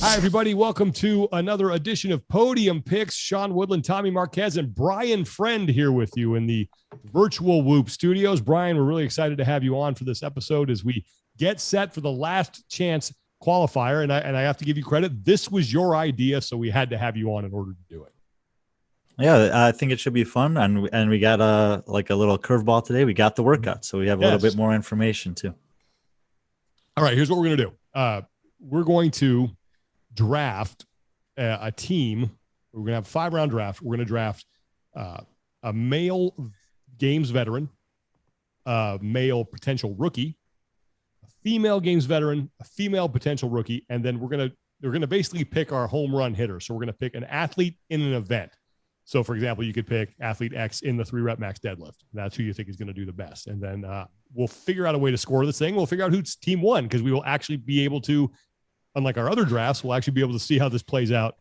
Hi, everybody. Welcome to another edition of Podium Picks. Sean Woodland, Tommy Marquez, and Brian Friend here with you in the virtual Whoop studios. Brian, we're really excited to have you on for this episode as we get set for the Last Chance Qualifier. And I have to give you credit. This was your idea, so we had to have you on in order to do it. Yeah, I think it should be fun, and we got a little curveball today. We got the workout, so we have a little bit more information too. All right, here's what we're going to do. We're going to draft a team. We're going to have a 5-round draft. We're going to draft a male games veteran, a male potential rookie, a female games veteran, a female potential rookie, and then we're going to basically pick our home run hitter. So we're going to pick an athlete in an event. So, for example, you could pick athlete X in the 3-rep max deadlift. That's who you think is going to do the best. And then we'll figure out a way to score this thing. We'll figure out who's team won, because we will actually be able to, unlike our other drafts, we'll actually be able to see how this plays out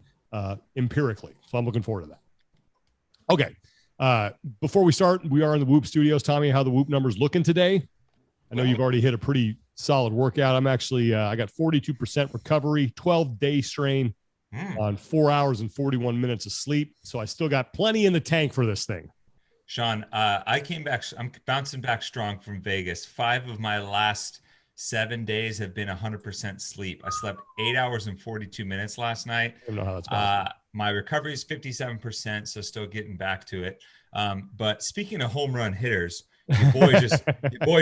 empirically. So I'm looking forward to that. Okay. Before we start, we are in the Whoop studios. Tommy, how the Whoop numbers looking today? I know you've already hit a pretty solid workout. I'm actually, I got 42% recovery, 12-day strain on 4 hours and 41 minutes of sleep. So I still got plenty in the tank for this thing. Sean, I came back. I'm bouncing back strong from Vegas. 5 of my last 7 days have been 100% sleep. I slept 8 hours and 42 minutes last night. I don't know how that's possible. My recovery is 57%, so still getting back to it. But speaking of home run hitters, your boy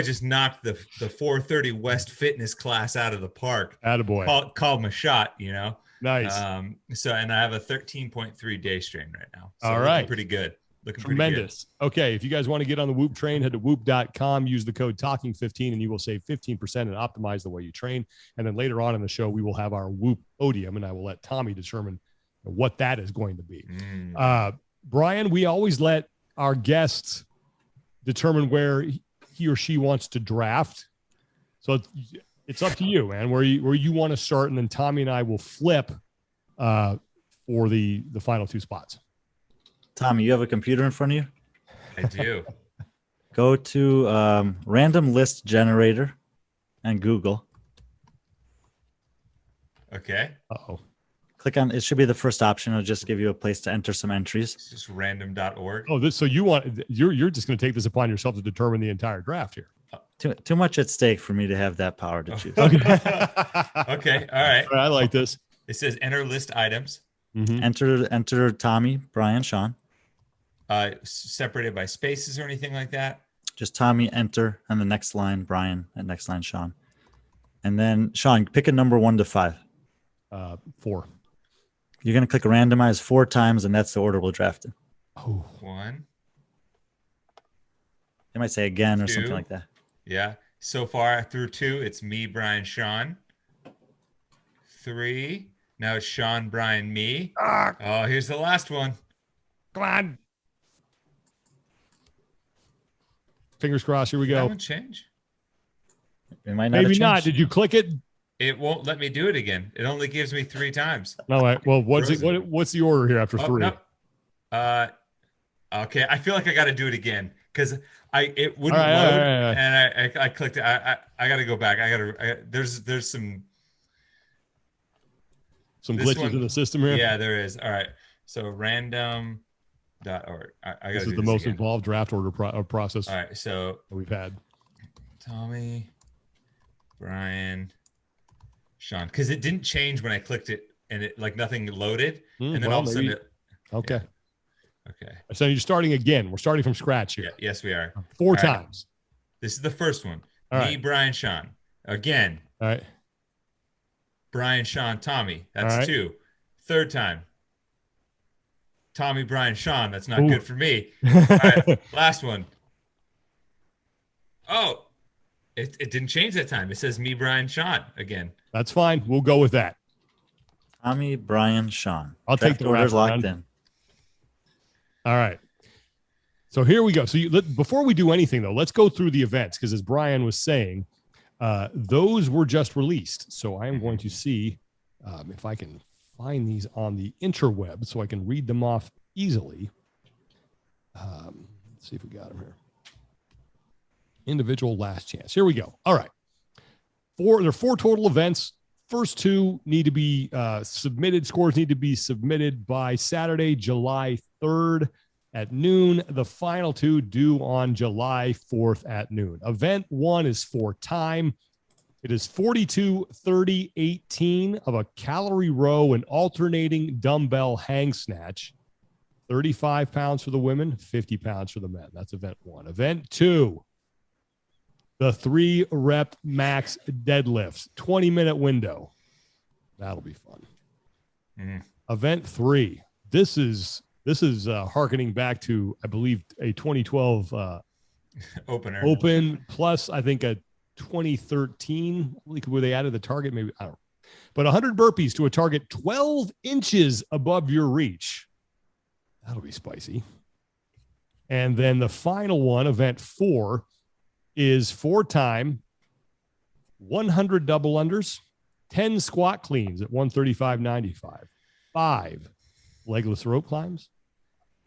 just knocked the 430 West fitness class out of the park. Attaboy. Called him a shot, you know. Nice. And I have a 13.3 day strain right now. So all right. Pretty good. Looking tremendous. Okay. If you guys want to get on the Whoop train, head to whoop.com, use the code TALKING15, and you will save 15% and optimize the way you train. And then later on in the show, we will have our Whoop Podium, and I will let Tommy determine what that is going to be. Brian, we always let our guests determine where he or she wants to draft. So it's up to you, man, where you want to start, and then Tommy and I will flip for the final 2 spots. Tommy, you have a computer in front of you? I do. Go to random list generator and Google. Okay. Uh-oh. Click on, it should be the first option. It'll just give you a place to enter some entries. It's just random.org. Oh, so you're just going to take this upon yourself to determine the entire draft here. Too much at stake for me to have that power to choose. Okay. Okay. All right. I like this. It says enter list items. Mm-hmm. Enter Tommy, Brian, Sean. Separated by spaces or anything like that? Just Tommy, enter, and the next line, Brian, and next line, Sean. And then, Sean, pick a number 1 to 5. 4. You're going to click randomize 4 times, and that's the order we'll draft in. Oh. 1. They might say again 2. or something like that. Yeah. So far through 2, it's me, Brian, Sean. 3. Now it's Sean, Brian, me. Oh, here's the last one. Come on. Fingers crossed. Here we Did go. that one change? It might not. Maybe not. Did you click it? It won't let me do it again. It only gives me 3 times. No. Well, what's the order here after 3? No. Okay. I feel like I got to do it again because it wouldn't load, and I clicked it. I got to go back. There's some glitches in the system here. Yeah, there is. All right. So random.org. This is the most involved draft order process. All right. So we've had Tommy, Brian, Sean, because it didn't change when I clicked it, and it like nothing loaded, and then all of a sudden okay. Yeah. Okay. So you're starting again. We're starting from scratch here. Yeah, yes, we are. 4 times. Right. This is the first one. All me, right. Brian, Sean. Again. All right. Brian, Sean, Tommy. That's 2. Third time. Tommy, Brian, Sean. That's not good for me. All right. Last one. Oh, it didn't change that time. It says me, Brian, Sean again. That's fine. We'll go with that. Tommy, Brian, Sean. I'll take the orders locked in. All right. So here we go. So before we do anything, though, let's go through the events, because as Brian was saying, those were just released. So I am going to see if I can find these on the interweb so I can read them off easily. Let's see if we got them here. Individual last chance. Here we go. All right. There are 4 total events, First two need to be submitted. Scores need to be submitted by Saturday, July 3rd at noon. The final two due on July 4th at noon. Event 1 is for time. It is 42, 30, 18 of a calorie row and alternating dumbbell hang snatch. 35 pounds for the women, 50 pounds for the men. That's event 1. Event 2, the 3-rep max deadlifts, 20-minute window. That'll be fun. Event 3. This is hearkening back to, I believe, a 2012 open plus, I think, a 2013, where they added the target, maybe, I don't know. But 100 burpees to a target 12 inches above your reach. That'll be spicy. And then the final one, event 4, is 4 time, 100 double unders, 10 squat cleans at 135.95, 5 legless rope climbs,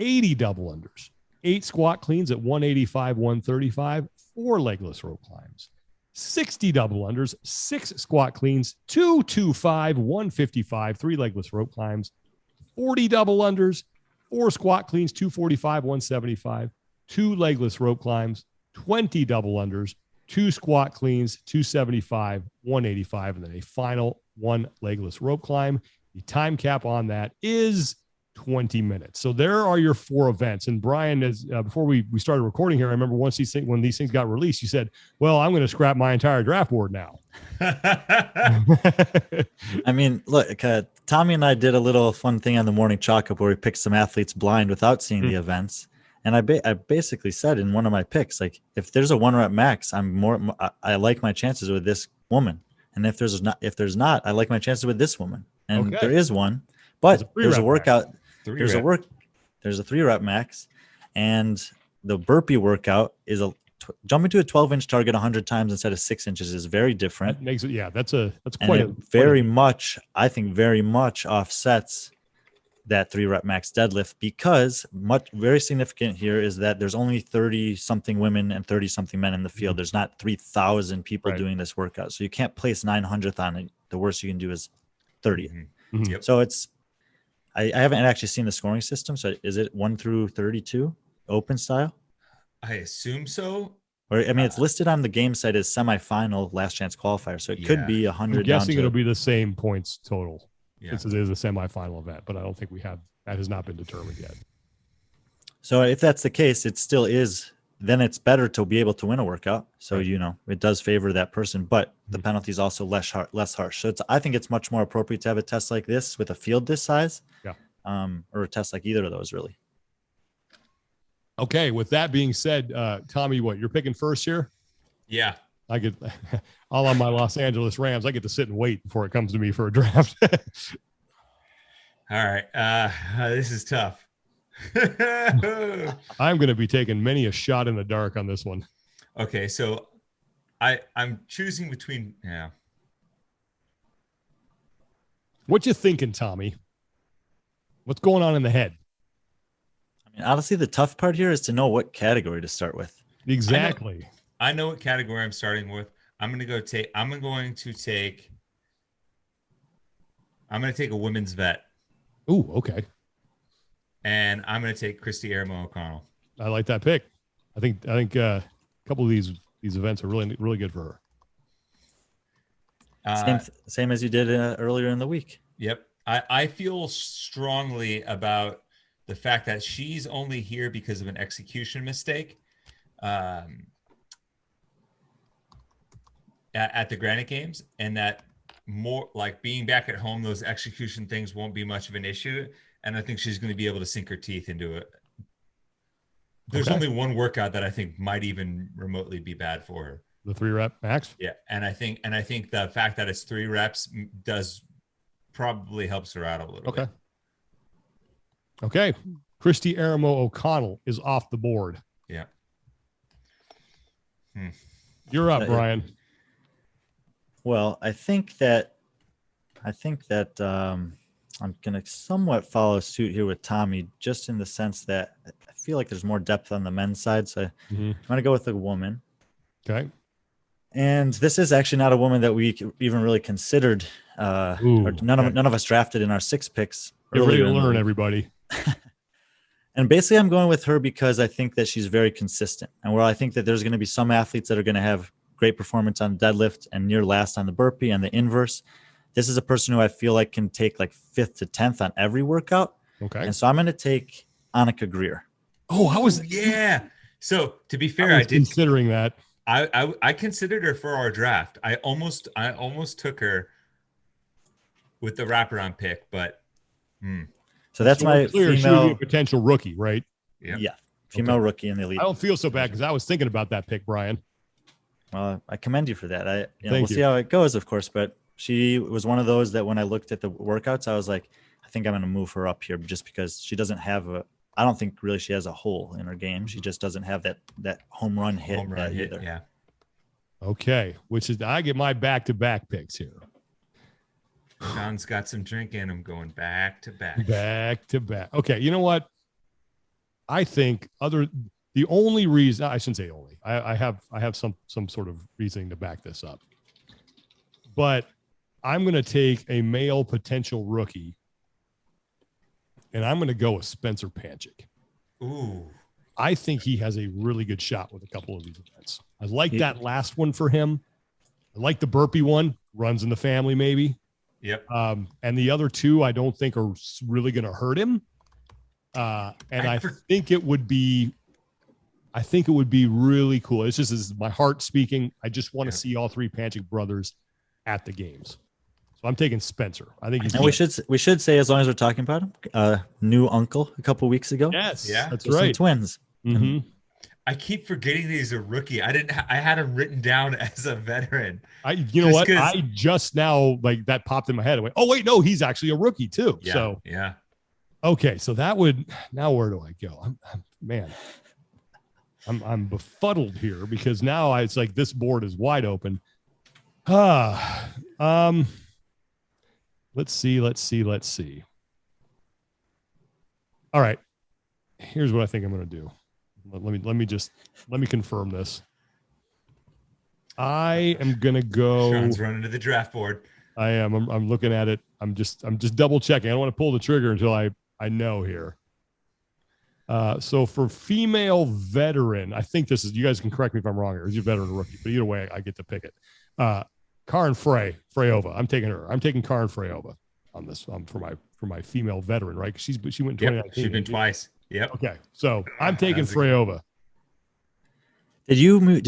80 double unders, 8 squat cleans at 185, 135, 4 legless rope climbs, 60 double unders, 6 squat cleans, 225, 155, 3 legless rope climbs, 40 double unders, 4 squat cleans, 245, 175, 2 legless rope climbs, 20 double unders, 2 squat cleans, 275, 185, and then a final 1 legless rope climb. The time cap on that is 20 minutes. So there are your 4 events. And Brian, as before we started recording here, I remember when these things got released, you said, well, I'm going to scrap my entire draft board now. I mean, look, Tommy and I did a little fun thing on the morning chalk up where we picked some athletes blind without seeing the events. And I basically said in one of my picks, like, if there's a 1-rep max, I like my chances with this woman. And if there's not, I like my chances with this woman. And there is one, but there's a workout. There's a 3-rep max, and the burpee workout is jumping to a 12-inch target 100 times instead of 6 inches is very different. That makes it, that's I think very much offsets that 3-rep max deadlift, because very significant here is that there's only 30 something women and 30 something men in the field. There's not 3,000 people doing this workout. So you can't place 900th on it. The worst you can do is 30th. Yep. So I haven't actually seen the scoring system. So is it 1 through 32 open style? I assume so. Or, I mean, it's listed on the game site as semifinal last chance qualifier. So it could be 100. I'm guessing it'll be the same points total. Yeah. Since it is a semifinal event, but I don't think that has not been determined yet. So if that's the case, it still is, then it's better to be able to win a workout. So, it does favor that person, but the penalty is also less harsh. So I think it's much more appropriate to have a test like this with a field this size, or a test like either of those, really. Okay. With that being said, Tommy, you're picking first here? Yeah. I get all on my Los Angeles Rams. I get to sit and wait before it comes to me for a draft. All right. This is tough. I'm going to be taking many a shot in the dark on this one. Okay. So I'm choosing between, What you thinking, Tommy? What's going on in the head? I mean, honestly, the tough part here is to know what category to start with. Exactly. I know what category I'm starting with. I'm going to take a women's vet. Ooh, okay. And I'm going to take Christy Aramo O'Connell. I like that pick. I think a couple of these events are really, really good for her. Same as you did earlier in the week. Yep. I feel strongly about the fact that she's only here because of an execution mistake at the Granite Games, and that more like being back at home, those execution things won't be much of an issue. And I think she's going to be able to sink her teeth into it. There's only one workout that I think might even remotely be bad for her. The 3-rep max. Yeah. And I think the fact that it's 3 reps probably helps her out a little bit. Okay. Christy Aramo O'Connell is off the board. Yeah. You're up, Brian. Well, I think that I'm going to somewhat follow suit here with Tommy, just in the sense that I feel like there's more depth on the men's side. So I'm going to go with the woman. Okay. And this is actually not a woman that we even really considered. Or none of us drafted in our 6 picks. Get ready to in the learn, week. everybody. And basically, I'm going with her because I think that she's very consistent. And where I think that there's going to be some athletes that are going to have great performance on deadlift and near last on the burpee and the inverse. This is a person who I feel like can take like 5th to 10th on every workout. Okay. And so I'm going to take Annika Greer. Oh, how was yeah. So to be fair, I I was did considering that. I considered her for our draft. I almost took her with the wraparound pick, but So that's my clear. She would be female a potential rookie, right? yeah, female rookie in the elite. I don't feel so bad because I was thinking about that pick, Brian. Well, I commend you for that. We'll Thank see how it goes, of course. But she was one of those that when I looked at the workouts, I was like, I think I'm going to move her up here just because she doesn't have I don't think really she has a hole in her game. She just doesn't have that home run hit either. Yeah. Okay, which is I get my back-to-back picks here. John's got some drink in him going back to back. Back to back. Okay, you know what? I think the only reason I shouldn't say only. I have some sort of reasoning to back this up. But I'm going to take a male potential rookie, and I'm going to go with Spencer Panchik. Ooh. I think he has a really good shot with a couple of these events. I like that last one for him. I like the burpee one, runs in the family maybe. Yep. And the other 2 I don't think are really going to hurt him. And I think it would be really cool. It's just this is my heart speaking. I just want to see all 3 Panchik brothers at the games. So I'm taking Spencer. I think we should say, as long as we're talking about him, new uncle a couple weeks ago. Yes, yeah, that's right. Some twins. Mm-hmm. I keep forgetting that he's a rookie. I had him written down as a veteran. You know what? I just now like that popped in my head. I went, oh wait, no, he's actually a rookie too. Yeah, so yeah. Okay, so that would now where do I go? I'm befuddled here because now it's like this board is wide open. Let's see. All right. Here's what I think I'm going to do. Let me confirm this. I am going to go. Sean's running to the draft board. I am. I'm looking at it. I'm just double checking. I don't want to pull the trigger until I know here. So for female veteran, I think this is, you guys can correct me if I'm wrong here. Is you veteran or rookie? But either way, I get to pick it. Karin Freyova. I'm taking her. I'm taking Karin Freyova on this for my female veteran, right? She went in 2019. Yep, she's been twice. Yep. Okay, so I'm taking Freyova. Did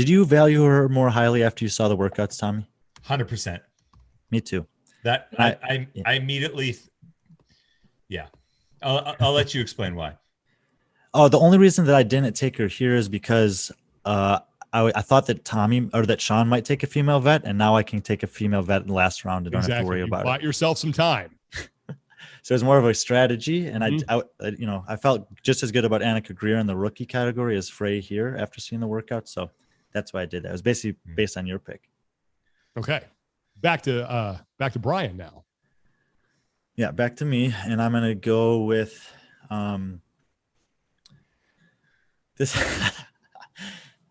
you value her more highly after you saw the workouts, Tommy? 100%. Me too. That I immediately. Yeah, I'll let you explain why. Oh, the only reason that I didn't take her here is because I thought that Tommy or that Sean might take a female vet, and now I can take a female vet in the last round and don't have to worry about it. Bought yourself some time. So it's more of a strategy, and I felt just as good about Annika Greer in the rookie category as Frey here after seeing the workout. So that's why I did that. It was basically based on your pick. Okay, back to Brian now. Yeah, back to me, and I'm gonna go with this. I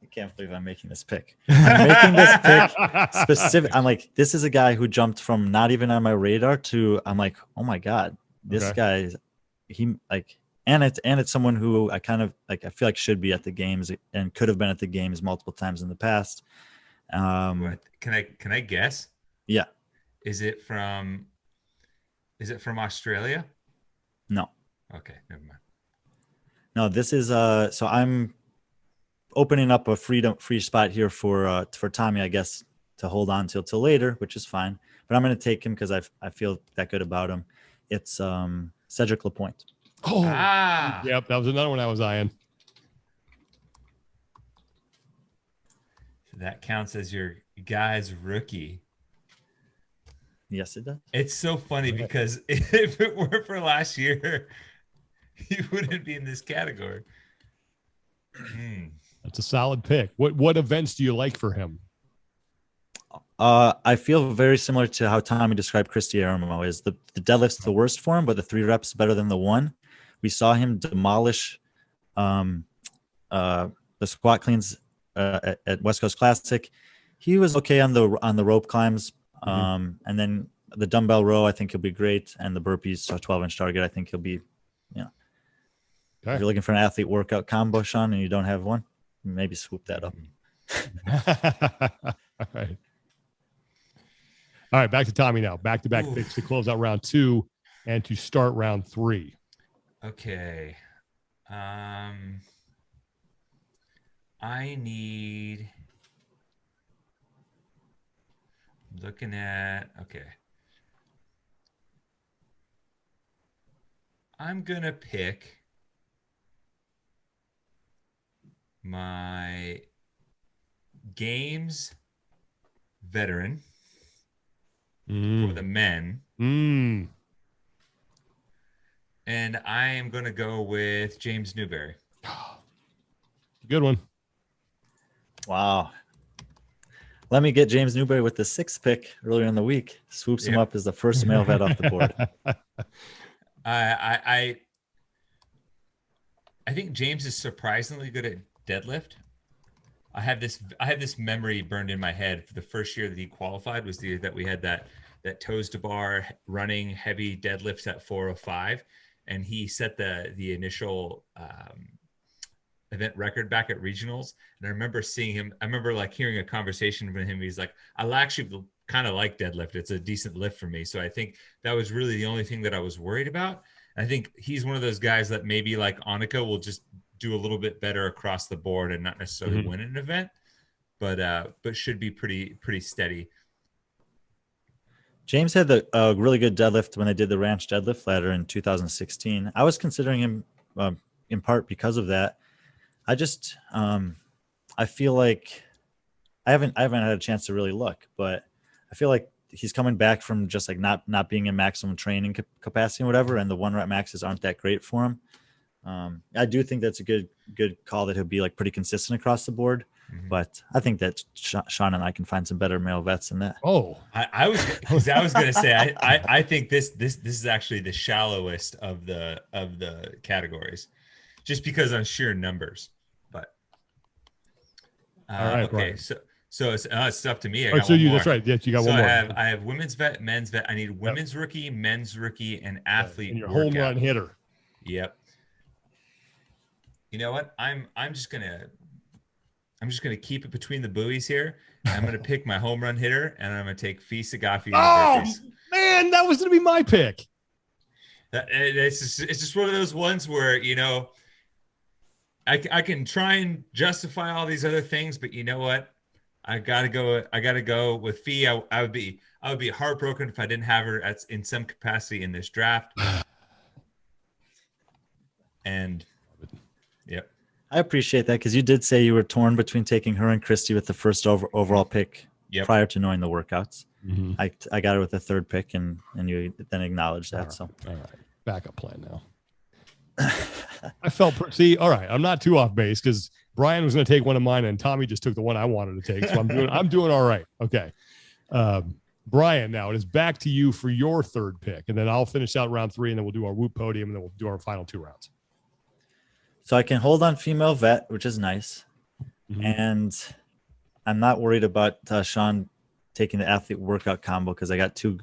can't believe I'm making this pick. I'm making this pick specific. I'm like, this is a guy who jumped from not even on my radar to I'm like, oh my god, this guy, and it's someone who I kind of like. I feel like should be at the games and could have been at the games multiple times in the past. Can I guess? Yeah. Is it from Australia? No. Okay, never mind. No, this is so I'm opening up a free spot here for Tommy, I guess, to hold on till later, which is fine. But I'm going to take him because I feel that good about him. It's Cedric Lapointe. Oh, yep, that was another one I was eyeing. So that counts as your guy's rookie. Yes, it does. It's so funny because if it were for last year, he wouldn't be in this category. That's a solid pick. What events do you like for him? I feel very similar to how Tommy described Christy Aramo. Is the deadlift's the worst for him, but the 3 reps better than the 1. We saw him demolish the squat cleans at West Coast Classic. He was okay on the rope climbs. And then the dumbbell row, I think he'll be great. And the burpees, so 12-inch target, I think he'll be, Okay. If you're looking for an athlete workout combo, Sean, and you don't have one, maybe swoop that up. All right. All right, back to Tommy now. Back-to-back picks to close out round 2 and to start round 3. Okay. I need. Looking at. Okay. I'm gonna pick my games veteran for the men. And I am going to go with James Newberry. Good one. Wow. Let me get James Newberry with the 6th pick earlier in the week. Swoops him up as the first male vet off the board. I think James is surprisingly good at deadlift. I have this memory burned in my head for the first year that he qualified was the year that we had that toes to bar running heavy deadlifts at 405, and he set the initial event record back at regionals. And I remember seeing him. I remember like hearing a conversation with him. He's like, I actually kind of like deadlift. It's a decent lift for me. So I think that was really the only thing that I was worried about. I think he's one of those guys that maybe like Annika will just do a little bit better across the board and not necessarily win an event, but should be pretty steady. James had a really good deadlift when they did the ranch deadlift ladder in 2016. I was considering him in part because of that. I just I feel like I haven't had a chance to really look, but I feel like he's coming back from just like not being in maximum training capacity and whatever, and the 1 rep maxes aren't that great for him. I do think that's a good call that he'll be like pretty consistent across the board, but I think that Sean and I can find some better male vets than that. Oh, I was going to say I think this is actually the shallowest of the categories, just because on sheer numbers. But all right, okay, Brian. So it's up to me. That's right. Yes, you got one more. I have women's vet, men's vet. I need women's rookie, men's rookie, and athlete. And your workout. home run hitter. Yep. You know what? I'm just gonna keep it between the buoys here. I'm gonna pick my home run hitter, and I'm gonna take Fee Sagafi. Oh man, that was gonna be my pick. It's just one of those ones where I can try and justify all these other things, but you know what? I gotta go with Fee. I would be heartbroken if I didn't have her in some capacity in this draft. And yep. I appreciate that because you did say you were torn between taking her and Christy with the first overall pick prior to knowing the workouts. I got her with the 3rd pick, and you then acknowledged that. All right. Backup plan now. I felt all right. I'm not too off base because Brian was going to take one of mine, and Tommy just took the one I wanted to take. So I'm doing all right. Okay. Brian, now it is back to you for your 3rd pick, and then I'll finish out round 3, and then we'll do our Whoop podium, and then we'll do our final 2 rounds. So I can hold on female vet, which is nice. And I'm not worried about Sean taking the athlete workout combo because I got two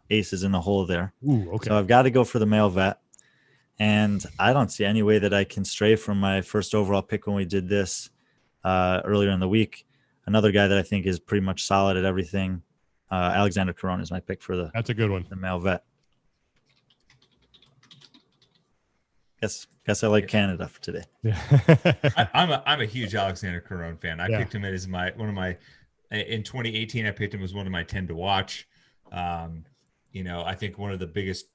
aces in the hole there. Ooh, okay. So I've got to go for the male vet. And I don't see any way that I can stray from my first overall pick when we did this earlier in the week. Another guy that I think is pretty much solid at everything. Alexander Corona is my pick for that's a good one. The male vet. Guess I like Canada for today. Yeah. I'm a huge Alexander Corona fan. I picked him as in 2018. I picked him as one of my 10 to watch. I think one of the biggest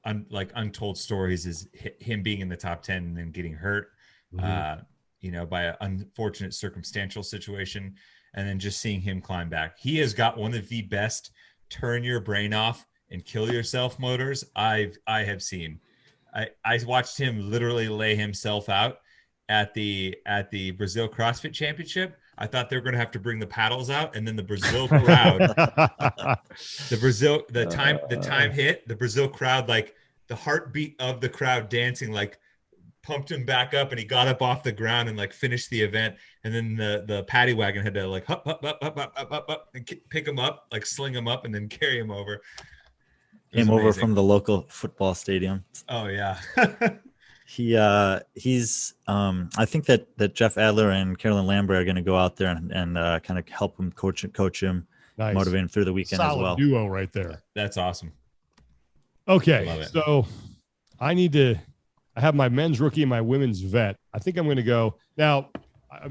untold stories is him being in the top 10 and then getting hurt, by an unfortunate circumstantial situation, and then just seeing him climb back. He has got one of the best turn your brain off and kill yourself motors I have seen. I watched him literally lay himself out at the Brazil CrossFit Championship. I thought they were going to have to bring the paddles out, and then the Brazil crowd, the time hit, the Brazil crowd, like the heartbeat of the crowd dancing, like pumped him back up, and he got up off the ground and like finished the event. And then the paddy wagon had to like up, and pick him up, like sling him up, and then carry him over. Came over from the local football stadium. Oh yeah. He's I think that Jeff Adler and Carolyn Lambert are going to go out there and kind of help him, coach him, nice. Motivate him through the weekend Solid as well. Duo right there. That's awesome. Okay, so I have my men's rookie and my women's vet. I think I'm going to go now.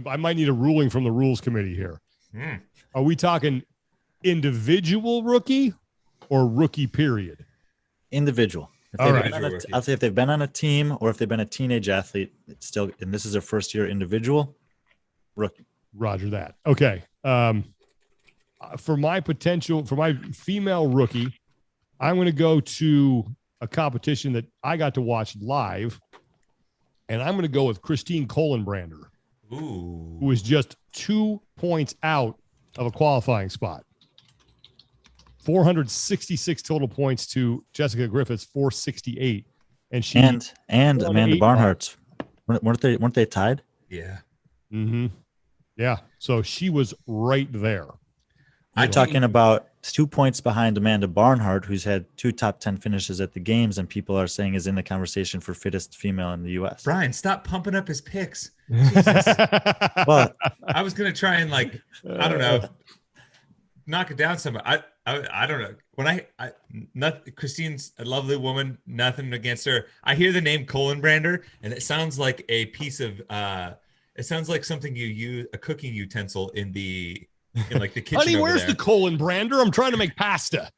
I might need a ruling from the rules committee here. Are we talking individual rookie or rookie period? Individual. All right. I'll say if they've been on a team or if they've been a teenage athlete, it's still, and this is their first year individual, rookie. Roger that. Okay. For my female rookie, I'm going to go to a competition that I got to watch live, and I'm going to go with Christine Kohlenbrander, who is just 2 points out of a qualifying spot. 466 total points to Jessica Griffith's 468, and she and Amanda Barnhart's weren't they tied? Yeah. Mm-hmm. Yeah. So she was right there. I'm talking about 2 points behind Amanda Barnhart, who's had 2 top 10 finishes at the games, and people are saying is in the conversation for fittest female in the U.S. Brian, stop pumping up his picks. Well, I was gonna try and like I don't know, knock it down some. I don't know. When Christine's a lovely woman, nothing against her. I hear the name Kohlenbrander, and it sounds like a piece of it sounds like something you use, a cooking utensil in like the kitchen. Honey, where's the Kohlenbrander? I'm trying to make pasta.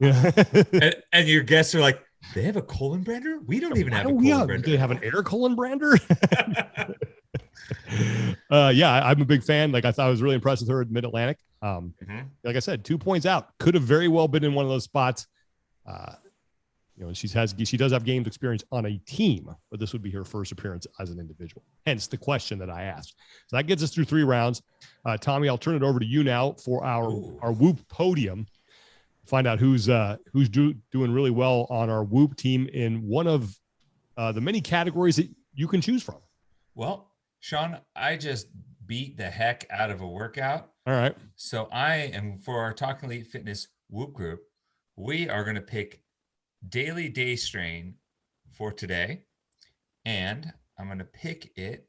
and your guests are like, they have a Kohlenbrander? We don't even have a Kohlenbrander. Do they have an air Kohlenbrander? Yeah, I'm a big fan. Like I thought I was really impressed with her at Mid-Atlantic. Like I said, 2 points out. Could have very well been in one of those spots. She does have games experience on a team, but this would be her first appearance as an individual. Hence the question that I asked. So that gets us through 3 rounds. Tommy, I'll turn it over to you now for our Whoop podium. Find out who's doing really well on our Whoop team in one of the many categories that you can choose from. Well, Sean, I just beat the heck out of a workout. All right. So I am, for our Talking Elite Fitness Whoop group, we are going to pick daily day strain for today. And I'm going to pick it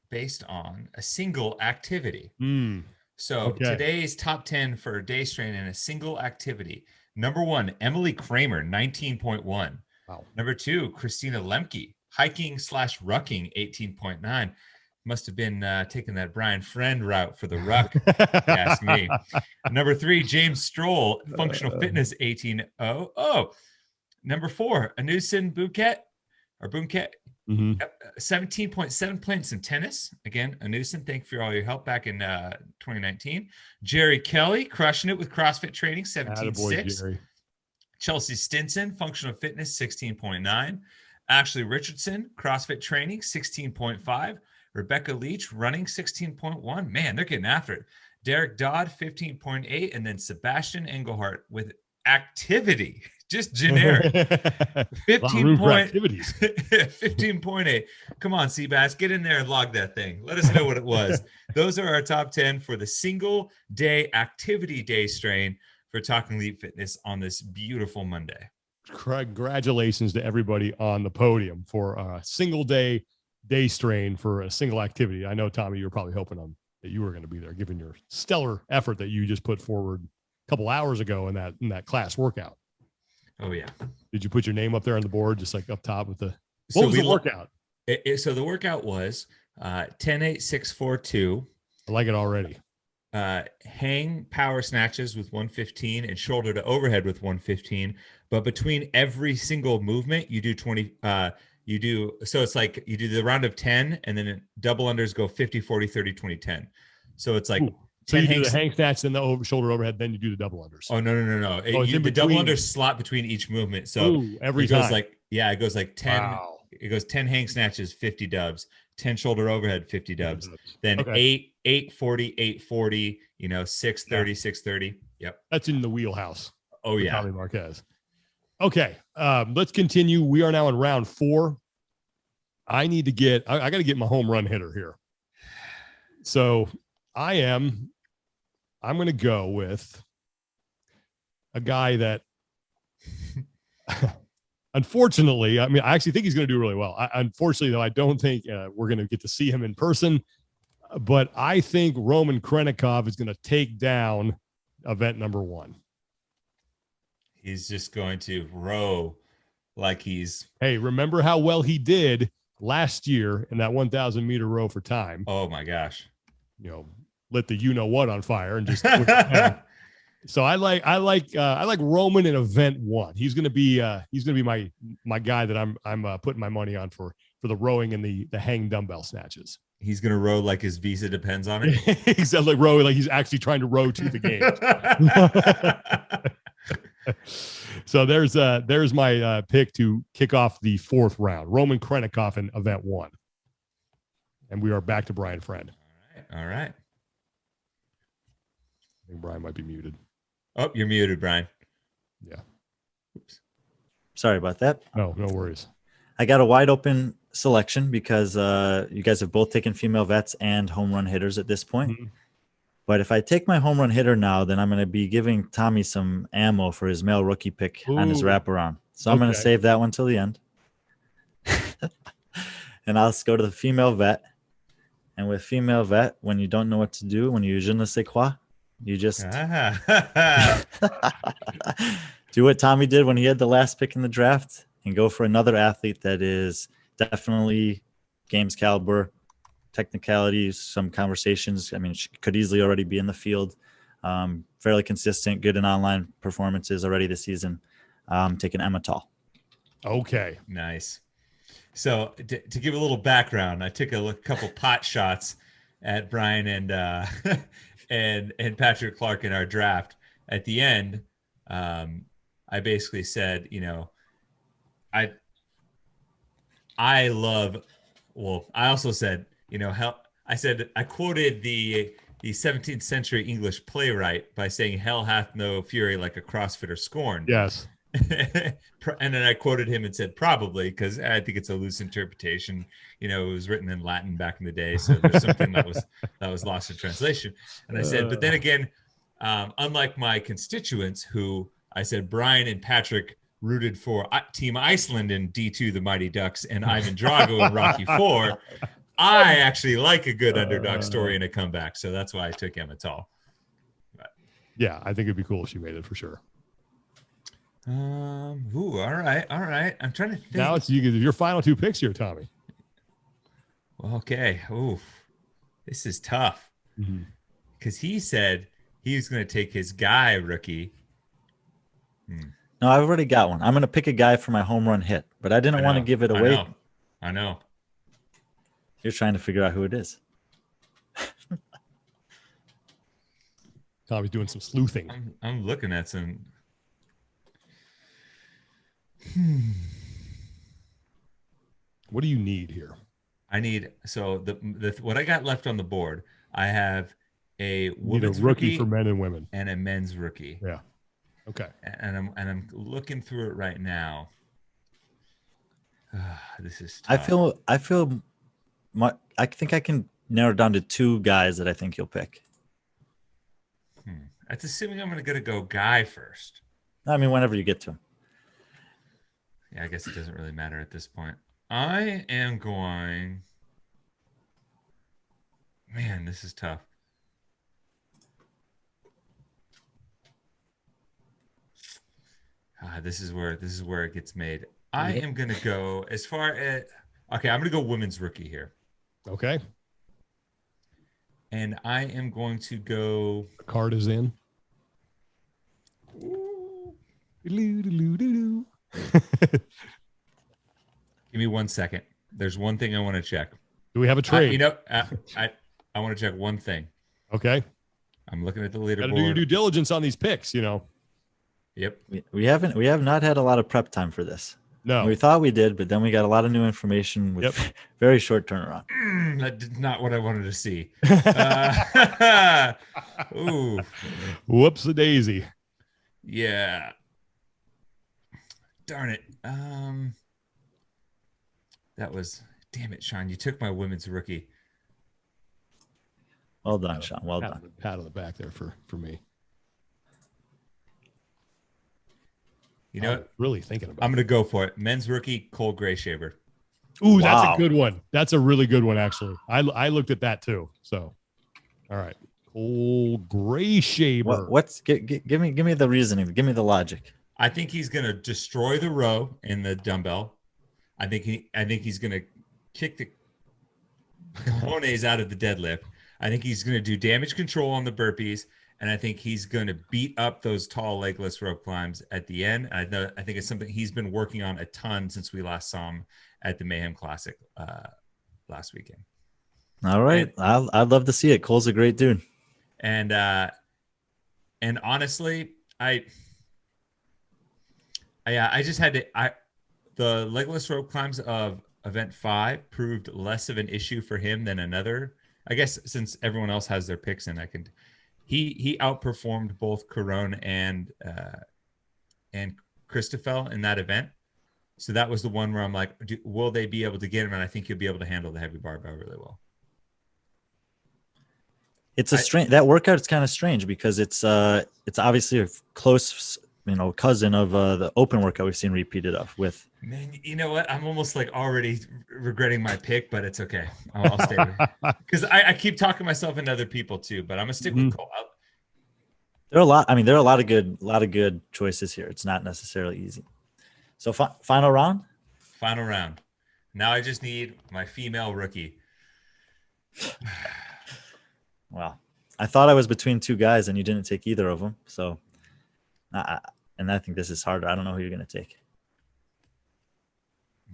based on a single activity. So today's top 10 for day strain in a single activity. Number 1, Emily Kramer, 19.1. Wow. Number 2, Christina Lemke, hiking/rucking, 18.9. Must have been taking that Brian Friend route for the ruck, if you ask me. Number 3, James Stroll, functional fitness, 18.0. Oh, number 4, Anusin Bouquet, 17.7, playing some tennis. Again, Anusin, thank you for all your help back in 2019. Jerry Kelly, crushing it with CrossFit training, 17.6. Chelsea Stinson, functional fitness, 16.9. Ashley Richardson, CrossFit training, 16.5. Rebecca Leach, running, 16.1. Man, they're getting after it. Derek Dodd, 15.8. And then Sebastian Engelhardt with activity, just generic. 15.8. Come on, Seabass, get in there and log that thing. Let us know what it was. Those are our top 10 for the single day activity day strain for Talking Elite Fitness on this beautiful Monday. Congratulations to everybody on the podium for a single day strain for a single activity. I know, Tommy, you were probably hoping that you were going to be there, given your stellar effort that you just put forward a couple hours ago in that class workout. Oh yeah. Did you put your name up there on the board, just like up top with the? What was the workout? So the workout was 10-8-6-4-2. I like it already. Hang power snatches with 115 and shoulder to overhead with 115. But between every single movement, you do 20. So it's like you do the round of 10, and then double unders go 50, 40, 30, 20, 10. So it's like. So you do the hang snatch, then the shoulder overhead, then you do the double unders. Oh, no. The double unders slot between each movement. So every time. It goes like 10. Wow. It goes 10 hang snatches, 50 dubs, 10 shoulder overhead, 50 dubs. Then 8, 40, 840, 630, 630. Yep. That's in the wheelhouse. Oh, yeah. Tommy Marquez. Okay. Let's continue. We are now in round 4. I need to get, I got to get my home run hitter here. So I'm going to go with a guy that, unfortunately, I mean, I actually think he's going to do really well. Unfortunately, though, I don't think we're going to get to see him in person. But I think Roman Krenikov is going to take down event number 1. He's just going to row like he's. Hey, remember how well he did last year in that 1,000 meter row for time? Oh my gosh! Lit the what on fire and just. So I like Roman in event 1. He's gonna be my guy that I'm putting my money on for the rowing and the hang dumbbell snatches. He's gonna row like his visa depends on it. Exactly, row like he's actually trying to row to the game. So there's my pick to kick off the 4th round. Roman Krenikov in event 1, and we are back to Brian Friend. All right. I think Brian might be muted. Oh, you're muted, Brian. Yeah. Oops. Sorry about that. No worries. I got a wide open selection because you guys have both taken female vets and home run hitters at this point. Mm-hmm. But if I take my home run hitter now, then I'm going to be giving Tommy some ammo for his male rookie pick on his wraparound. So I'm going to save that one till the end. And I'll just go to the female vet. And with female vet, when you don't know what to do, when you je ne sais quoi, you just do what Tommy did when he had the last pick in the draft and go for another athlete that is definitely games caliber, technicalities, some conversations. I mean, she could easily already be in the field. Fairly consistent, good in online performances already this season. Taking Emma Tall. Okay. Nice. So to give a little background, I took a couple pot shots at Brian and and Patrick Clark in our draft. At the end, I basically said, I love. Well, I also said, I quoted the 17th century English playwright by saying, "Hell hath no fury like a CrossFitter scorned." Yes. And then I quoted him and said, probably, because I think it's a loose interpretation. It was written in Latin back in the day. So there's something that was lost in translation. And I said, but then again, unlike my constituents who I said, Brian and Patrick rooted for Team Iceland in D2, the Mighty Ducks, and Ivan Drago in Rocky IV, I actually like a good underdog story and a comeback. So that's why I took Emma Tall. But, yeah, I think it'd be cool if she made it for sure. All right. I'm trying to think. Now it's your final 2 picks here, Tommy. Well, okay. Ooh, this is tough. Because he said he was going to take his guy rookie. No, I've already got one. I'm going to pick a guy for my home run hit, but I didn't want to give it away. I know. You're trying to figure out who it is. Tommy's doing some sleuthing. I'm looking at some. What do you need here? I need the what I got left on the board. I have a women's rookie for men and women and a men's rookie. Yeah. Okay. And I'm looking through it right now. This is tough. I think I can narrow it down to 2 guys that I think you'll pick. That's assuming I'm going to go guy first. I mean, whenever you get to him. Yeah, I guess it doesn't really matter at this point. I am going. Man, this is tough. This is where it gets made. I am going to go as far as. Okay, I'm going to go women's rookie here. Okay. And I am going to go. The card is in. Give me 1 second. There's one thing I want to check. Do we have a trade? I want to check one thing. Okay. I'm looking at the leaderboard. Got to do your due diligence on these picks, Yep. We have not had a lot of prep time for this. No. We thought we did, but then we got a lot of new information with very short turnaround. That did not what I wanted to see. Ooh. Whoops a daisy. Yeah. Darn it. Damn it, Sean. You took my women's rookie. Well done, Sean. Well done. Pat on the back there for me. You know what? Really thinking about I'm going to go for it. Men's rookie, Cole Grayshaver. Ooh, that's a good one. That's a really good one, actually. I looked at that too. So, all right. Cole Grayshaver. Give me the reasoning. Give me the logic. I think he's going to destroy the row in the dumbbell. I think he's going to kick the cojones out of the deadlift. I think he's going to do damage control on the burpees, and I think he's going to beat up those tall legless rope climbs at the end. I think it's something he's been working on a ton since we last saw him at the Mayhem Classic last weekend. All right, I'd love to see it. Cole's a great dude. And honestly, I just had to. The legless rope climbs of event 5 proved less of an issue for him than another. I guess since everyone else has their picks in, he outperformed both Caron and Christoffel in that event. So that was the one where I'm like, will they be able to get him? And I think he'll be able to handle the heavy barbell really well. It's that workout is kind of strange because it's obviously a close cousin of the open workout we've seen repeated of with. Man, you know what? I'm almost like already regretting my pick, but it's okay. I'll stay with it. Because I keep talking myself into other people too, but I'm gonna stick with Cole. There are a lot. I mean, there are a lot of good choices here. It's not necessarily easy. So final round. Final round. Now I just need my female rookie. Wow. I thought I was between two guys, and you didn't take either of them. So, and I think this is harder. I don't know who you're going to take.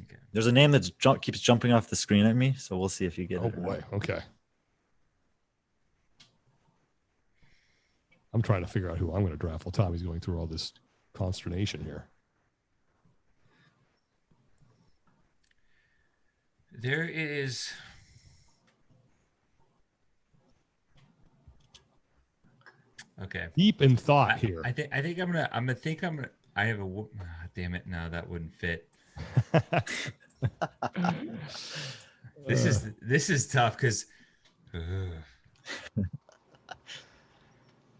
Okay. There's a name that keeps jumping off the screen at me, so we'll see if you get it. Oh, boy. Okay. I'm trying to figure out who I'm going to draft while Tommy's going through all this consternation here. There is... Okay. Deep in thought here. I think I'm gonna. I have a. Damn it! No, that wouldn't fit. This is tough because.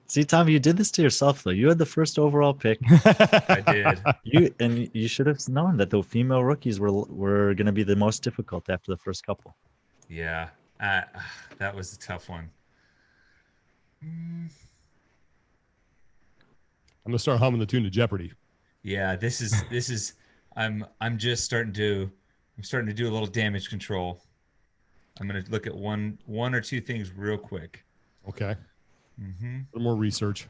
See, Tommy, you did this to yourself though. You had the first overall pick. I did. You should have known that the female rookies were going to be the most difficult after the first couple. Yeah, that was a tough one. I'm gonna start humming the tune to Jeopardy. Yeah, this is. I'm just starting to. I'm starting to do a little damage control. I'm gonna look at one or two things real quick. Okay. A little more research.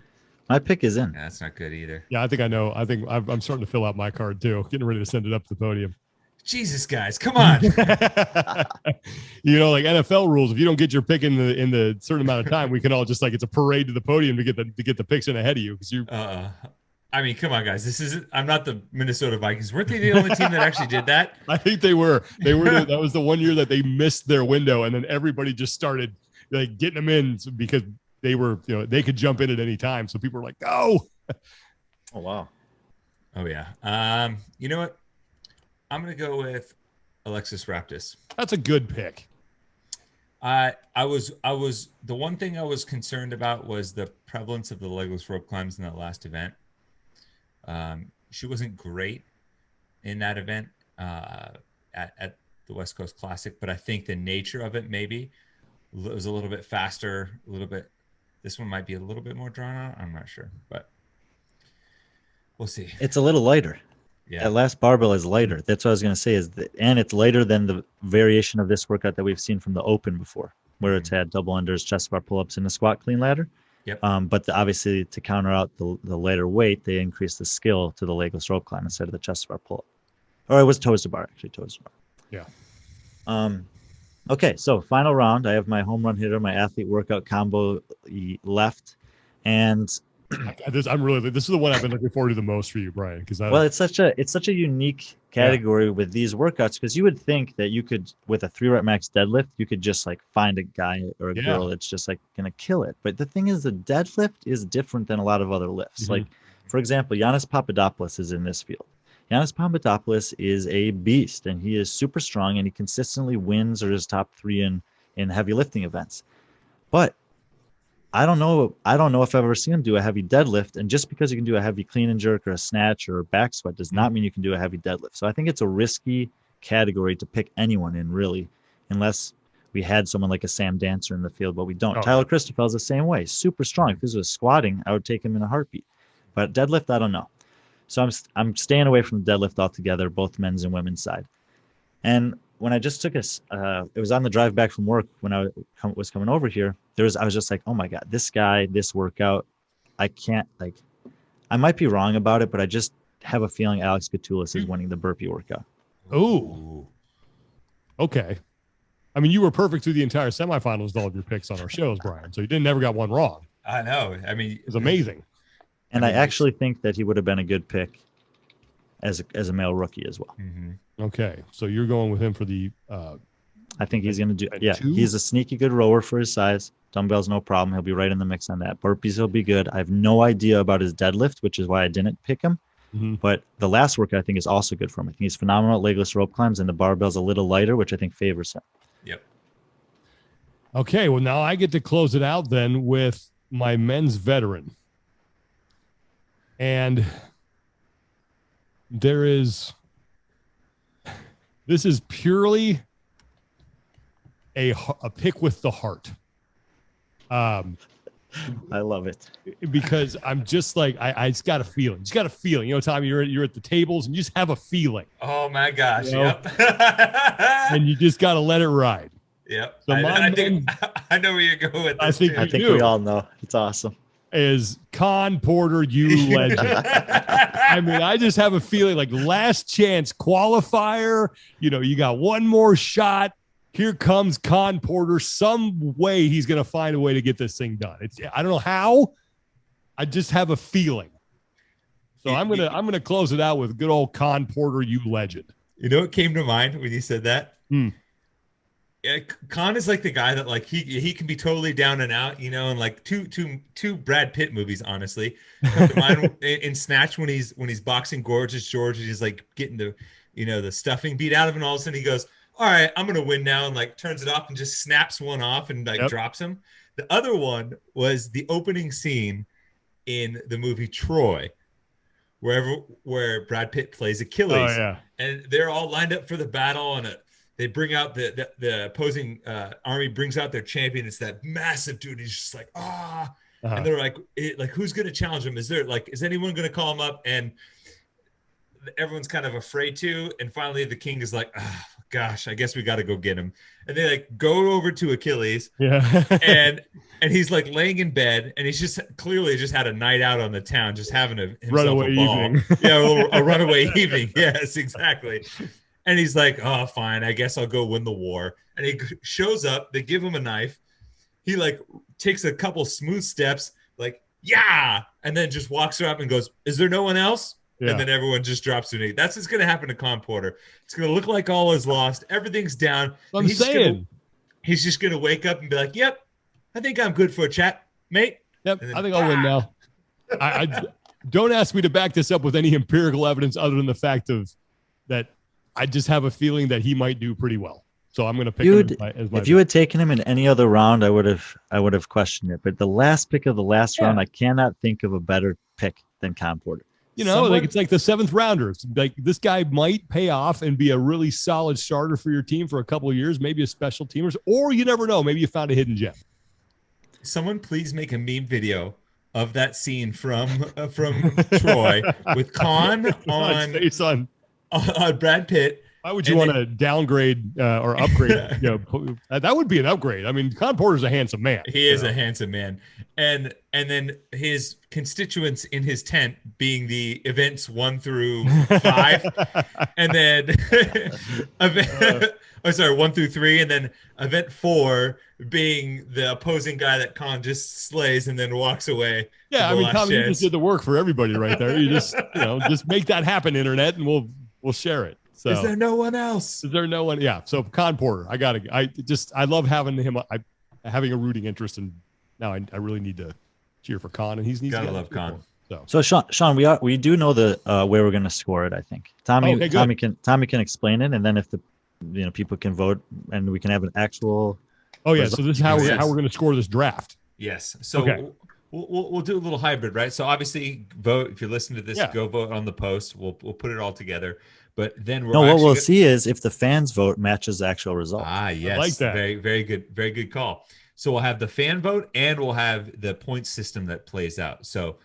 My pick is in. Yeah, that's not good either. Yeah, I think I know. I think I'm starting to fill out my card too. Getting ready to send it up to the podium. Jesus, guys, come on. Like NFL rules. If you don't get your pick in the certain amount of time, we can all just it's a parade to the podium to get the picks in ahead of you because you. I mean, come on, guys. I'm not the Minnesota Vikings. Weren't they the only team that actually did that? I think they were. That was the one year that they missed their window, and then everybody just started getting them in because they were they could jump in at any time. So people were like, "Go!" Oh wow. Oh yeah. You know what? I'm going to go with Alexis Raptis. That's a good pick. I was the one thing I was concerned about was the prevalence of the legless rope climbs in that last event. She wasn't great in that event at the West Coast Classic, but I think the nature of it maybe was a little bit faster, a little bit. This one might be a little bit more drawn out. I'm not sure, but we'll see. It's a little lighter. Yeah. That last barbell is lighter. That's what I was going to say and it's lighter than the variation of this workout that we've seen from the open before, where it's had double unders, chest bar pull-ups, and a squat clean ladder. Yep. But obviously to counter out the lighter weight, they increased the skill to the legless rope climb instead of the chest bar pull-up. Or it was toes to bar, actually, toes to bar. Yeah. Okay, so final round. I have my home run hitter, my athlete workout combo left, and this is the one I've been looking forward to the most for you, Brian, because it's such a unique category with these workouts, because you would think that you could, with a 3-rep max deadlift, you could just find a guy or a girl that's just gonna kill it. But the thing is, the deadlift is different than a lot of other lifts. For example, Giannis Papadopoulos is in this field. Giannis Papadopoulos is a beast, and he is super strong, and he consistently wins or is top 3 in heavy lifting events. But I don't know if I've ever seen him do a heavy deadlift, and just because you can do a heavy clean and jerk or a snatch or a back squat does not mean you can do a heavy deadlift. So I think it's a risky category to pick anyone in, really, unless we had someone like a Sam Dancer in the field, but we don't. Oh, Tyler Christophel's the same way, super strong. If this was squatting, I would take him in a heartbeat. But deadlift, I don't know. So I'm staying away from the deadlift altogether, both men's and women's side. And when I just took it was on the drive back from work when I was coming over here. I was just like, oh my God, this guy, this workout, I can't, like, I might be wrong about it, but I just have a feeling Alex Gatulis is winning the burpee workout. Oh, okay. I mean, you were perfect through the entire semifinals with all of your picks on our shows, Brian. So you never got one wrong. I know. I mean, it was amazing. And I actually think that he would have been a good pick as a male rookie as well. Mm-hmm. Okay, so you're going with him for the. I think he's going to do. Yeah, 2? He's a sneaky good rower for his size. Dumbbells, no problem. He'll be right in the mix on that. Burpees, he'll be good. I have no idea about his deadlift, which is why I didn't pick him. Mm-hmm. But the last workout I think is also good for him. I think he's phenomenal at legless rope climbs, and the barbell's a little lighter, which I think favors him. Yep. Okay, well now I get to close it out then with my men's veteran. And this is purely a pick with the heart. I love it. Because I'm just like, I just got a feeling. Just got a feeling. You know, Tommy, you're at the tables and you just have a feeling. Oh my gosh. You know? Yep. And you just got to let it ride. Yep. So I know where you're going with this. I think we all know. It's awesome. Is Con Porter, you legend. I mean, I just have a feeling like Last Chance Qualifier. You know, you got one more shot. Here comes Con Porter. Some way he's going to find a way to get this thing done. I don't know how. I just have a feeling. So I'm gonna close it out with good old Con Porter, you legend. You know what came to mind when you said that? Yeah, Con is like the guy that like he can be totally down and out, you know, and like two Brad Pitt movies, honestly. Come to mind in Snatch when he's boxing Gorgeous George and he's like getting the stuffing beat out of him, and all of a sudden he goes, all right, I'm gonna win now, and like turns it off and just snaps one off and like drops him. The other one was the opening scene in the movie Troy, where Brad Pitt plays Achilles. Oh, yeah. And they're all lined up for the battle, and they bring out the opposing army brings out their champion. It's that massive dude. He's just like, and they're like, who's going to challenge him? Is anyone going to call him up? And everyone's kind of afraid to. And finally, the king is like, gosh, I guess we got to go get him. And they like go over to Achilles. Yeah. and he's like laying in bed, and he's just clearly just had a night out on the town, just having himself runaway a ball. evening. Yeah, a runaway evening. Yes, exactly. And he's like, oh, fine, I guess I'll go win the war. And he shows up. They give him a knife. He like takes a couple smooth steps, like, yeah, and then just walks up and goes, is there no one else? Yeah. And then everyone just drops their knee. That's what's going to happen to Con Porter. It's going to look like all is lost. Everything's down. I'm saying. He's just going to wake up and be like, yep, I think I'm good for a chat, mate. Yep, I think I'll win now. I don't ask me to back this up with any empirical evidence other than the fact of that I just have a feeling that he might do pretty well. So I'm going to pick him as my if you had taken him in any other round, I would have questioned it. But the last pick of the last round, I cannot think of a better pick than Con Porter. You know, like it's like the 7th rounders. Like this guy might pay off and be a really solid starter for your team for a couple of years, maybe a special teamers, or you never know. Maybe you found a hidden gem. Someone please make a meme video of that scene from Troy with Con on Brad Pitt. Why would you want to downgrade or upgrade? That would be an upgrade. I mean, Con Porter's a handsome man. He is a handsome man, and then his constituents in his tent being the events 1 through 5, and then 1 through 3, and then event 4 being the opposing guy that Con just slays and then walks away. Yeah, I mean, Tommy, you just did the work for everybody right there. You just just make that happen, internet, and we'll share it. So, is there no one else? Is there no one? Yeah. So Con Porter, I love having him. Having a rooting interest, and now I really need to cheer for Con, and he's gotta love Con. So Sean, we do know the where we're going to score it. I think Tommy can explain it, and then if the people can vote, and we can have an actual. Oh yeah, so this is how we're going to score this draft. Yes. So we'll do a little hybrid, right? So obviously, vote if you're listening to this. Go vote on the post. We'll put it all together. But then what we'll see is if the fans vote matches the actual result. Yes, I like that. Very good call. So we'll have the fan vote, and we'll have the point system that plays out. So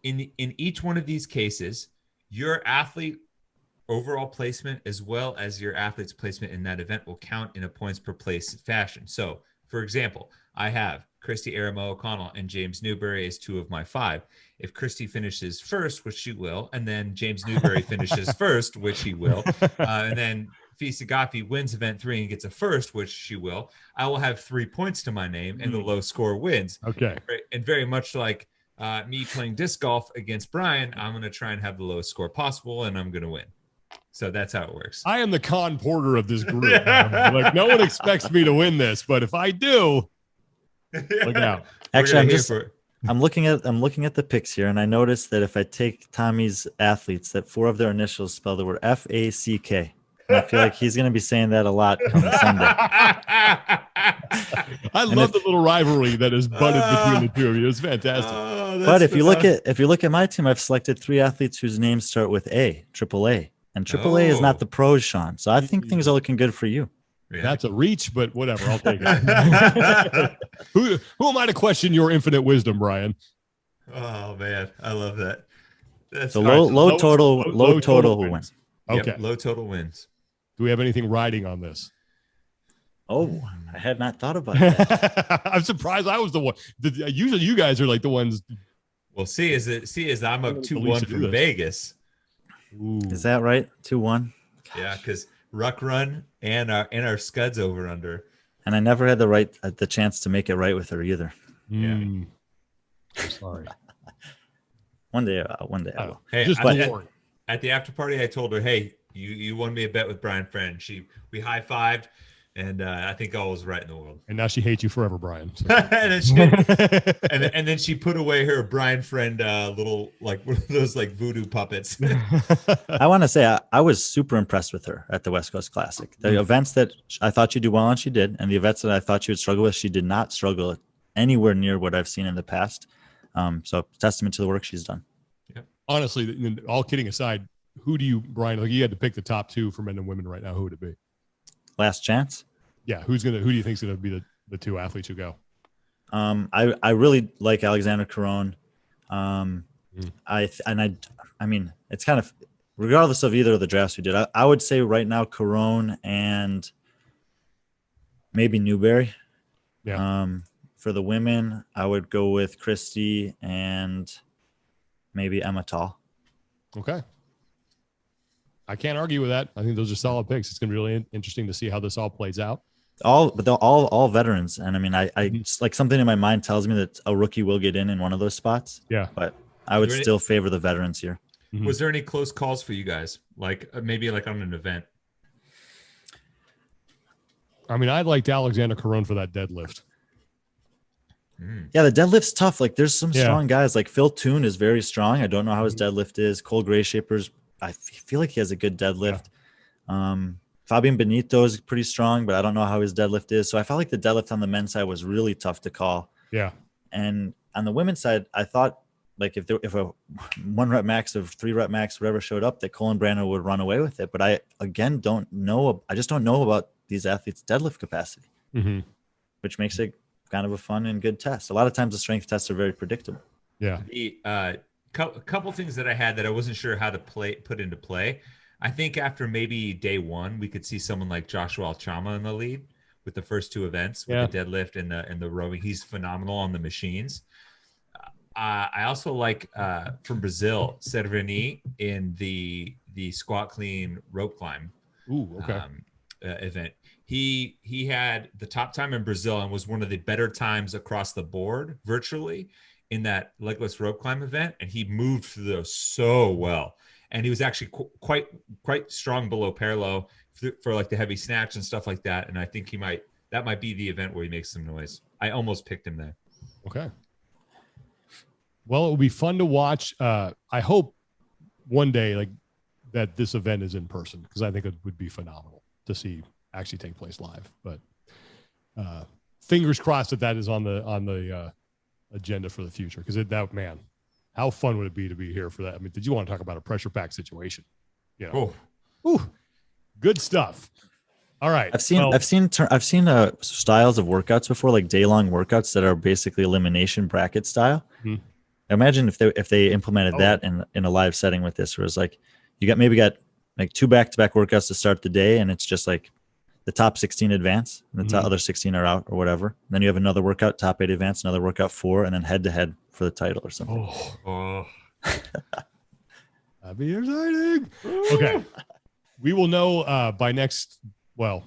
in each one of these cases, your athlete overall placement as well as your athlete's placement in that event will count in a points per place fashion. So, for example, I have Christy Aramo O'Connell and James Newberry as 2 of my 5. If Christy finishes first, which she will, and then James Newberry finishes first, which he will, and then Fisa Gaffi wins event 3 and gets a first, which she will, I will have 3 points to my name, and the low score wins. Okay. And very much like me playing disc golf against Brian, I'm going to try and have the lowest score possible, and I'm going to win. So that's how it works. I am the con porter of this group. Like, no one expects me to win this, but if I do, look out. Actually, I'm looking at the picks here, and I noticed that if I take Tommy's athletes, that 4 of their initials spell the word FACK. And I feel like he's going to be saying that a lot coming Sunday. I love the little rivalry that is budded between the two of you. It's fantastic. But if you look at my team, I've selected 3 athletes whose names start with Triple A. And AAA is not the pros, Sean. So I think things are looking good for you. Yeah. That's a reach, but whatever. I'll take it. Who am I to question your infinite wisdom, Brian? Oh, man. I love that. That's so low total wins. Okay. Yep, low total wins. Do we have anything riding on this? Oh, I had not thought about that. I'm surprised I was the one. Usually you guys are like the ones. Well, see, as I'm up 2-1 from Vegas. Ooh. Is that right? 2-1. Yeah, because Ruck Run and our Scuds over under. And I never had the chance to make it right with her either. Yeah. I'm sorry. One day I will. Hey, at the after party, I told her, "Hey, you won me a bet with Brian Friend." We high-fived, and I think all was right in the world. And now she hates you forever, Brian. So. and then she put away her Brian Friend little one of those voodoo puppets. I want to say I was super impressed with her at the West Coast Classic. The events that I thought she'd do well on, she did, and the events that I thought she would struggle with, she did not struggle anywhere near what I've seen in the past. So testament to the work she's done. Yeah. Honestly, all kidding aside, who do you, Brian? Like, you had to pick the top 2 for men and women right now. Who would it be? Last chance. Yeah, who do you think is going to be the 2 athletes who go? I really like Alexander Caron. I mean, it's kind of regardless of either of the drafts we did. I would say right now Caron and maybe Newberry. Yeah. For the women, I would go with Christy and maybe Emma Tall. Okay. I can't argue with that. I think those are solid picks. It's going to be really interesting to see how this all plays out. All veterans, and I mean, I just like something in my mind tells me that a rookie will get in one of those spots. Yeah, but I would still favor the veterans here. Mm-hmm. Was there any close calls for you guys? Maybe on an event. I mean, I liked Alexander Caron for that deadlift. Yeah, the deadlift's tough. There's some strong guys. Like Phil Toon is very strong. I don't know how his deadlift is. Cole Grayshaper's, I feel like he has a good deadlift. Yeah. Fabian Benito is pretty strong, but I don't know how his deadlift is. So I felt like the deadlift on the men's side was really tough to call. Yeah. And on the women's side, I thought if a 1 rep max of 3 rep max, whatever showed up, that Colin Branner would run away with it. But I, again, don't know. I just don't know about these athletes' deadlift capacity, which makes it kind of a fun and good test. A lot of times the strength tests are very predictable. Yeah. The couple things that I had that I wasn't sure how to put into play. I think after maybe day 1, we could see someone like Joshua Alchama in the lead with the first 2 events with the deadlift and the rowing. He's phenomenal on the machines. I also like from Brazil, Cervini in the squat clean rope climb. Ooh, okay. Event. He had the top time in Brazil and was one of the better times across the board virtually in that legless rope climb event, and he moved through those so well. And he was actually quite strong below parallel for the heavy snatch and stuff like that. And I think that might be the event where he makes some noise. I almost picked him there. Okay. Well, it will be fun to watch. I hope one day like that this event is in person, because I think it would be phenomenal to see actually take place live. But fingers crossed that is on the agenda for the future, because that, man, how fun would it be to be here for that? I mean, did you want to talk about a pressure pack situation? You know, ooh, good stuff. All right. I've seen styles of workouts before, like day-long workouts that are basically elimination bracket style. Mm-hmm. Imagine if they implemented that in a live setting with this, where it's like you got like 2 back-to-back workouts to start the day, and it's just like the top 16 advance, and the other 16 are out or whatever. And then you have another workout, top 8 advance, another workout 4, and then head-to-head for the title or something. That'd be exciting. Okay. We will know by next, well,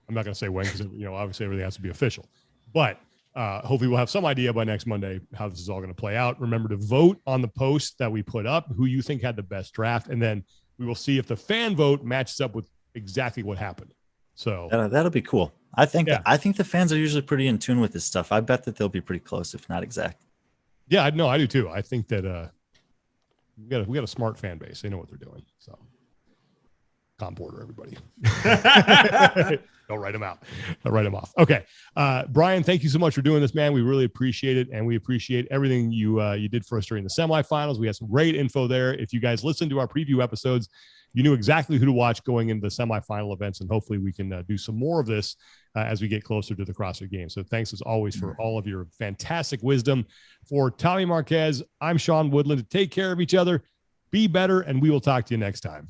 I'm not going to say when, because obviously everything has to be official. But hopefully we'll have some idea by next Monday how this is all going to play out. Remember to vote on the post that we put up, who you think had the best draft, and then we will see if the fan vote matches up with exactly what happened. So that'll be cool. I think the fans are usually pretty in tune with this stuff. I bet that they'll be pretty close, if not exact. Yeah, I do too. I think that we got a smart fan base. They know what they're doing. So, Porter, everybody. Don't write them out. Don't write them off. Okay, Brian, thank you so much for doing this, man. We really appreciate it, and we appreciate everything you did for us during the semifinals. We had some great info there. If you guys listened to our preview episodes, you knew exactly who to watch going into the semifinal events, and hopefully we can do some more of this as we get closer to the CrossFit Games. So thanks as always for all of your fantastic wisdom. For Tommy Marquez, I'm Sean Woodland. Take care of each other, be better, and we will talk to you next time.